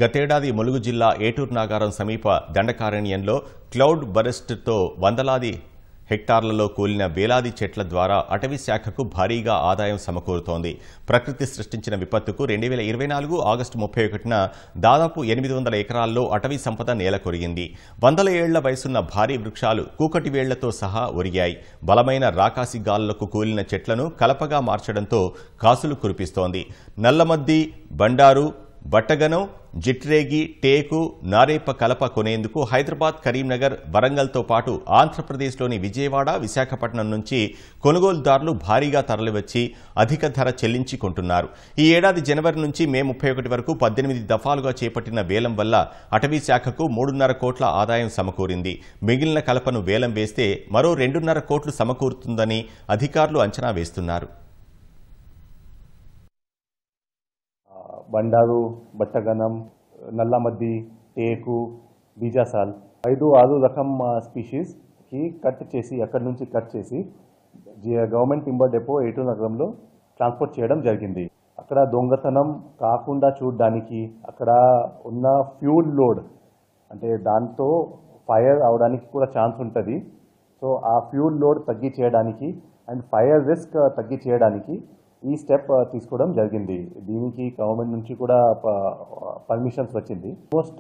గతేడాది ములుగు జిల్లా ఏటూరు నాగారం సమీప దండకారణ్యంలో క్లౌడ్ బరస్ట్తో వందలాది హెక్టార్లలో కూలిన వేలాది చెట్ల ద్వారా అటవీ శాఖకు భారీగా ఆదాయం సమకూరుతోంది. ప్రకృతి సృష్టించిన విపత్తుకు 2024 ఆగస్టు 31న దాదాపు 800 ఎకరాల్లో అటవీ సంపద నేలకొరిగింది. వందల ఏళ్ల వయసున్న భారీ వృక్షాలు కూకటి వేళ్లతో సహా ఒరిగాయి. బలమైన రాకాసి గాలులకు కూలిన చెట్లను కలపగా మార్చడంతో కాసులు కురిపిస్తోంది. నల్లమద్ది, బండారు, బట్టగనం, జిట్రేగి, టేకు, నారేప కలప కొనేందుకు హైదరాబాద్, కరీంనగర్, వరంగల్తో పాటు ఆంధ్రప్రదేశ్లోని విజయవాడ, విశాఖపట్నం నుంచి కొనుగోలుదారులు భారీగా తరలివచ్చి అధిక ధర చెల్లించి కొంటున్నారు. ఈ ఏడాది జనవరి నుంచి మే 31 వరకు 18 దఫాలుగా చేపట్టిన వేలం వల్ల అటవీ శాఖకు 3.5 కోట్ల ఆదాయం సమకూరింది. మిగిలిన కలపను వేలం వేస్తే మరో 2.5 కోట్లు సమకూరుతుందని అధికారులు అంచనా వేస్తున్నారు. బండారు, బట్టగనం, నల్లమద్ది, టేకు, బీజాసాల్ 5-6 రకం స్పీషీస్కి కట్ చేసి అక్కడి నుంచి కట్ చేసి గవర్నమెంట్ టింబర్ డిపో ఏటూరు నగరంలో ట్రాన్స్పోర్ట్ చేయడం జరిగింది. అక్కడ దొంగతనం కాకుండా చూడడానికి అక్కడ ఉన్న ఫ్యూల్ లోడ్ అంటే దాంతో ఫైర్ అవడానికి కూడా ఛాన్స్ ఉంటుంది. సో ఆ ఫ్యూల్ లోడ్ తగ్గించేయడానికి అండ్ ఫైర్ రిస్క్ తగ్గించేయడానికి ఈ స్టెప్ తీసుకోవడం జరిగింది. దీనికి గవర్నమెంట్ నుంచి కూడా పర్మిషన్స్ వచ్చింది. ఆల్మోస్ట్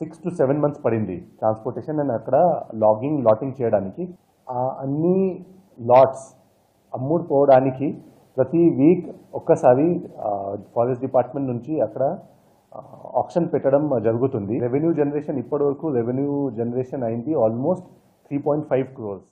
6 to 7 months పడింది ట్రాన్స్పోర్టేషన్ అండ్ అక్కడ లాటింగ్ చేయడానికి. అన్ని లాట్స్ అమ్ముడుపోవడానికి ప్రతి వీక్ ఒక్కసారి ఫారెస్ట్ డిపార్ట్మెంట్ నుంచి అక్కడ ఆక్షన్ పెట్టడం జరుగుతుంది. రెవెన్యూ జనరేషన్ ఇప్పటి వరకు రెవెన్యూ జనరేషన్ అయింది ఆల్మోస్ట్ 3.5 crores.